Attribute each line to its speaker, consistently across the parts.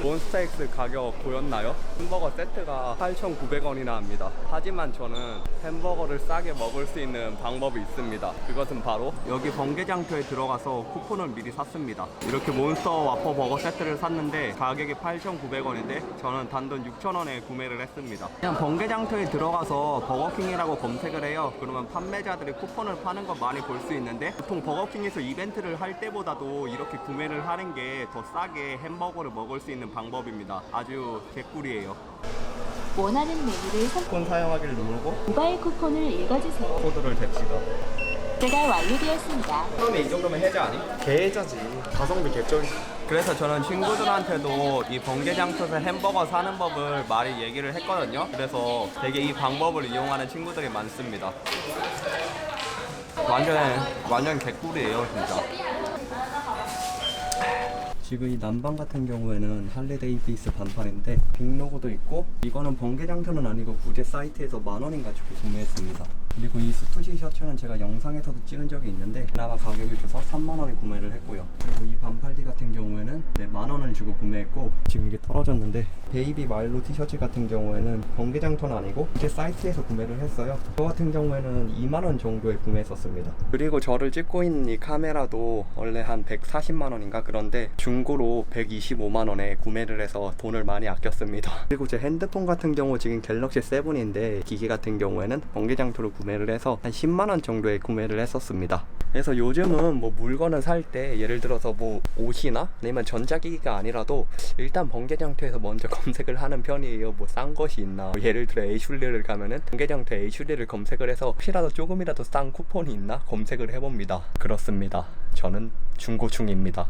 Speaker 1: 몬스타엑스 가격 보였나요? 햄버거 세트가 8,900원이나 합니다. 하지만 저는 햄버거를 싸게 먹을 수 있는 방법이 있습니다. 그것은 바로 여기 번개장터에 들어가서 쿠폰을 미리 샀습니다. 이렇게 몬스터 와퍼 버거 세트를 샀는데 가격이 8,900원인데 저는 단돈 6,000원에 구매를 했습니다. 그냥 번개장터에 들어가서 버거킹이라고 검색을 해요. 그러면 판매자들이 쿠폰을 파는 거 많이 볼 수 있는데 보통 버거킹에서 이벤트를 할 때보다도 이렇게 구매를 하는 게 더 싸게 햄버거를 먹을 수 있는 방법입니다. 아주 개꿀이에요.
Speaker 2: 원하는 메뉴를
Speaker 1: 쿠폰 사용하기를 누르고
Speaker 2: 모바일 쿠폰을 읽어주세요.
Speaker 1: 코드를 댑시다.
Speaker 2: 제가 완료되었습니다.
Speaker 1: 처음에 이 정도면 해제 아니?
Speaker 3: 개해자지. 가성비 개쩔.
Speaker 1: 그래서 저는 친구들한테도 이 번개장터에서 햄버거 사는 법을 많이 얘기를 했거든요. 그래서 되게 이 방법을 이용하는 친구들이 많습니다. 완전 개꿀이에요, 진짜. 지금 이 남방 같은 경우에는 할리데이비스 반팔인데 빅로고도 있고, 이거는 번개장터는 아니고 구제 사이트에서 10,000원인가 주고 구매했습니다. 그리고 이 스투시 셔츠는 제가 영상에서도 찍은 적이 있는데 그나마 가격을 줘서 30,000원에 구매를 했고요. 그리고 이 반팔티 같은 경우에는 10,000원을 주고 구매했고, 지금 이게 떨어졌는데 베이비 마일로 티셔츠 같은 경우에는 번개장터는 아니고 구제 사이트에서 구매를 했어요. 저 같은 경우에는 20,000원 정도에 구매했었습니다. 그리고 저를 찍고 있는 이 카메라도 원래 한 140만원인가 그런데 중고로 125만원에 구매를 해서 돈을 많이 아꼈습니다. 그리고 제 핸드폰 같은 경우 지금 갤럭시 7인데 기계 같은 경우에는 번개장터로 구매를 해서 한 10만원 정도에 구매를 했었습니다. 그래서 요즘은 뭐 물건을 살 때 예를 들어서 뭐 옷이나 아니면 전자기기가 아니라도 일단 번개장터에서 먼저 검색을 하는 편이에요. 뭐 싼 것이 있나, 예를 들어 에이슐리를 가면은 번개장터 에이슐리를 검색을 해서 혹시라도 조금이라도 싼 쿠폰이 있나 검색을 해봅니다. 그렇습니다. 저는 중고충입니다.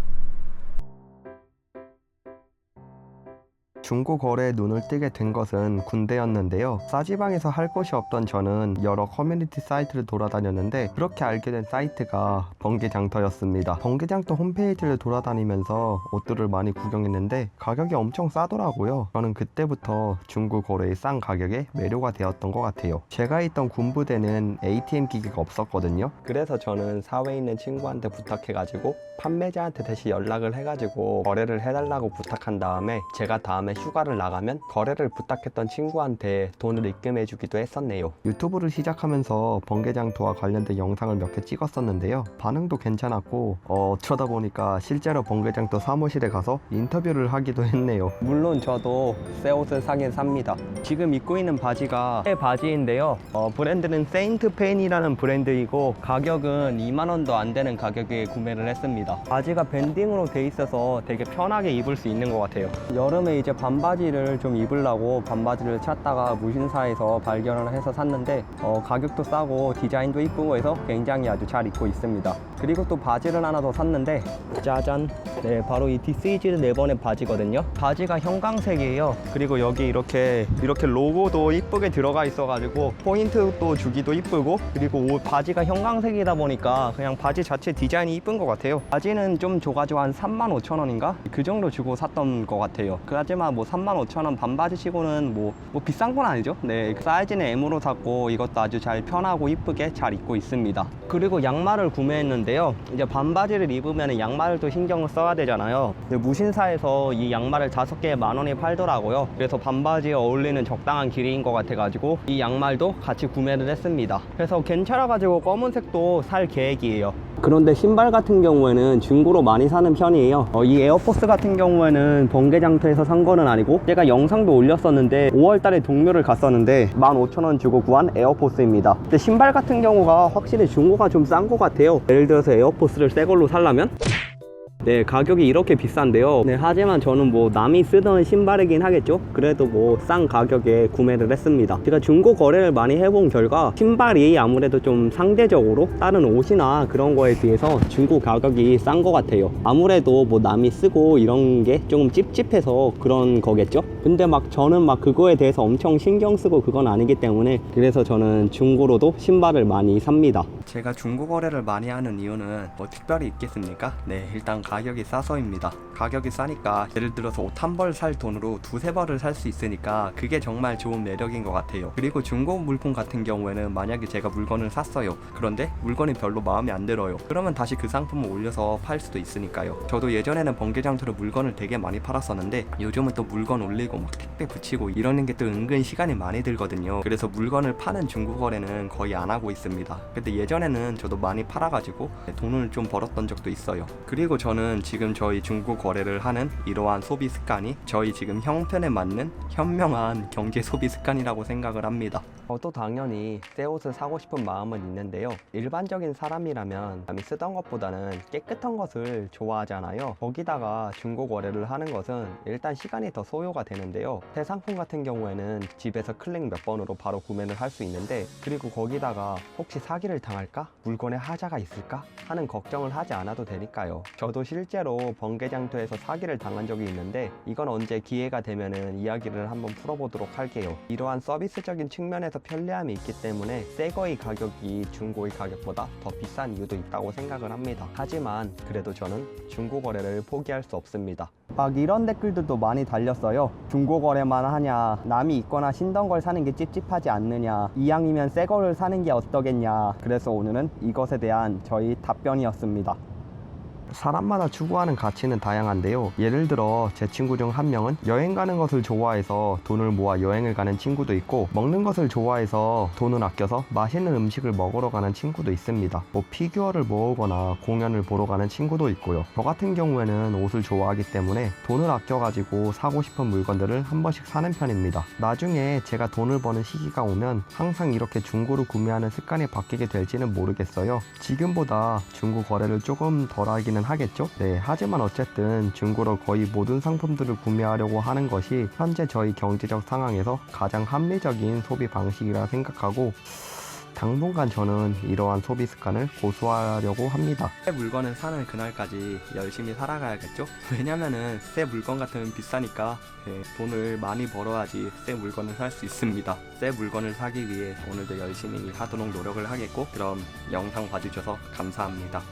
Speaker 1: 중고 거래에 눈을 뜨게 된 것은 군대였는데요. 싸지방에서 할 것이 없던 저는 여러 커뮤니티 사이트를 돌아다녔는데 그렇게 알게 된 사이트가 번개장터였습니다. 번개장터 홈페이지를 돌아다니면서 옷들을 많이 구경했는데 가격이 엄청 싸더라고요. 저는 그때부터 중고 거래의 싼 가격에 매료가 되었던 것 같아요. 제가 있던 군부대는 ATM 기기가 없었거든요. 그래서 저는 사회에 있는 친구한테 부탁해가지고 판매자한테 다시 연락을 해가지고 거래를 해달라고 부탁한 다음에 제가 다음에 휴가를 나가면 거래를 부탁했던 친구한테 돈을 입금해주기도 했었네요. 유튜브를 시작하면서 번개장터와 관련된 영상을 몇 개 찍었었는데요. 반응도 괜찮았고 어쩌다 보니까 실제로 번개장터 사무실에 가서 인터뷰를 하기도 했네요. 물론 저도 새 옷을 사긴 삽니다. 지금 입고 있는 바지가 새 바지인데요. 브랜드는 세인트페인이라는 브랜드이고 가격은 20,000원도 안 되는 가격에 구매를 했습니다. 바지가 밴딩으로 돼 있어서 되게 편하게 입을 수 있는 것 같아요. 여름에 이제 반바지를 좀 입으려고 반바지를 찾다가 무신사에서 발견을 해서 샀는데 가격도 싸고 디자인도 이쁘고 해서 굉장히 아주 잘 입고 있습니다. 그리고 또 바지를 하나 더 샀는데 짜잔, 네, 바로 이 디스이즈 4번의 바지거든요. 바지가 형광색이에요. 그리고 여기 이렇게 로고도 이쁘게 들어가 있어가지고 포인트도 주기도 이쁘고, 그리고 바지가 형광색이다 보니까 그냥 바지 자체 디자인이 이쁜 것 같아요. 바지는 좀 줘가지고 한 35,000원인가? 그 정도 주고 샀던 것 같아요. 하지만 뭐 35,000원 반바지 치고는 뭐 비싼 건 아니죠. 네, 사이즈는 M으로 샀고 이것도 아주 잘 편하고 이쁘게 잘 입고 있습니다. 그리고 양말을 구매했는데요. 이제 반바지를 입으면 양말을 또 신경을 써야 되잖아요. 무신사에서 이 양말을 5개에 10,000원에 팔더라고요. 그래서 반바지에 어울리는 적당한 길이인 것 같아가지고 이 양말도 같이 구매를 했습니다. 그래서 괜찮아가지고 검은색도 살 계획이에요. 그런데 신발 같은 경우에는 중고로 많이 사는 편이에요. 이 에어포스 같은 경우에는 번개장터에서 산 거는 아니고 제가 영상도 올렸었는데 5월달에 동묘를 갔었는데 15,000원 주고 구한 에어포스입니다. 근데 신발 같은 경우가 확실히 중고가 좀 싼 것 같아요. 예를 들어서 에어포스를 새 걸로 사려면 네, 가격이 이렇게 비싼데요. 네, 하지만 저는 뭐 남이 쓰던 신발이긴 하겠죠. 그래도 뭐 싼 가격에 구매를 했습니다. 제가 중고 거래를 많이 해본 결과 신발이 아무래도 좀 상대적으로 다른 옷이나 그런 거에 비해서 중고 가격이 싼 것 같아요. 아무래도 뭐 남이 쓰고 이런 게 조금 찝찝해서 그런 거겠죠. 근데 막 저는 막 그거에 대해서 엄청 신경 쓰고 그건 아니기 때문에 그래서 저는 중고로도 신발을 많이 삽니다. 제가 중고 거래를 많이 하는 이유는 뭐 특별히 있겠습니까? 네, 일단 가격이 싸서입니다. 가격이 싸니까 예를 들어서 옷 한 벌 살 돈으로 두세 벌을 살 수 있으니까 그게 정말 좋은 매력인 것 같아요. 그리고 중고 물품 같은 경우에는 만약에 제가 물건을 샀어요. 그런데 물건이 별로 마음에 안 들어요. 그러면 다시 그 상품을 올려서 팔 수도 있으니까요. 저도 예전에는 번개장터로 물건을 되게 많이 팔았었는데 요즘은 또 물건 올리고 막 택배 붙이고 이러는 게 또 은근 시간이 많이 들거든요. 그래서 물건을 파는 중고 거래는 거의 안 하고 있습니다. 근데 예전에는 저도 많이 팔아가지고 돈을 좀 벌었던 적도 있어요. 그리고 저는 지금 저희 중고 거래를 하는 이러한 소비 습관이 저희 지금 형편에 맞는 현명한 경제 소비 습관이라고 생각을 합니다. 저도 당연히 새 옷을 사고 싶은 마음은 있는데요. 일반적인 사람이라면 남이 쓰던 것보다는 깨끗한 것을 좋아하잖아요. 거기다가 중고 거래를 하는 것은 일단 시간이 더 소요가 되는데요. 새 상품 같은 경우에는 집에서 클릭 몇 번으로 바로 구매를 할 수 있는데, 그리고 거기다가 혹시 사기를 당할까? 물건에 하자가 있을까? 하는 걱정을 하지 않아도 되니까요. 저도 실제로 번개장터에서 사기를 당한 적이 있는데 이건 언제 기회가 되면은 이야기를 한번 풀어보도록 할게요. 이러한 서비스적인 측면에서 편리함이 있기 때문에 새 거의 가격이 중고의 가격보다 더 비싼 이유도 있다고 생각을 합니다. 하지만 그래도 저는 중고 거래를 포기할 수 없습니다. 막 이런 댓글들도 많이 달렸어요. 중고 거래만 하냐, 남이 있거나 신던 걸 사는 게 찝찝하지 않느냐, 이왕이면 새 거를 사는 게 어떠겠냐. 그래서 오늘은 이것에 대한 저희 답변이었습니다. 사람마다 추구하는 가치는 다양한데요. 예를 들어 제 친구 중 한 명은 여행 가는 것을 좋아해서 돈을 모아 여행을 가는 친구도 있고, 먹는 것을 좋아해서 돈을 아껴서 맛있는 음식을 먹으러 가는 친구도 있습니다. 뭐 피규어를 모으거나 공연을 보러 가는 친구도 있고요. 저 같은 경우에는 옷을 좋아하기 때문에 돈을 아껴가지고 사고 싶은 물건들을 한 번씩 사는 편입니다. 나중에 제가 돈을 버는 시기가 오면 항상 이렇게 중고로 구매하는 습관이 바뀌게 될지는 모르겠어요. 지금보다 중고 거래를 조금 덜 하기는 하겠죠? 네, 하지만 어쨌든 중고로 거의 모든 상품들을 구매하려고 하는 것이 현재 저희 경제적 상황에서 가장 합리적인 소비 방식이라 생각하고, 당분간 저는 이러한 소비 습관을 고수하려고 합니다. 새 물건을 사는 그날까지 열심히 살아가야겠죠? 왜냐면은 새 물건 같으면 비싸니까 돈을 많이 벌어야지 새 물건을 살 수 있습니다. 새 물건을 사기 위해 오늘도 열심히 하도록 노력을 하겠고, 그럼 영상 봐주셔서 감사합니다.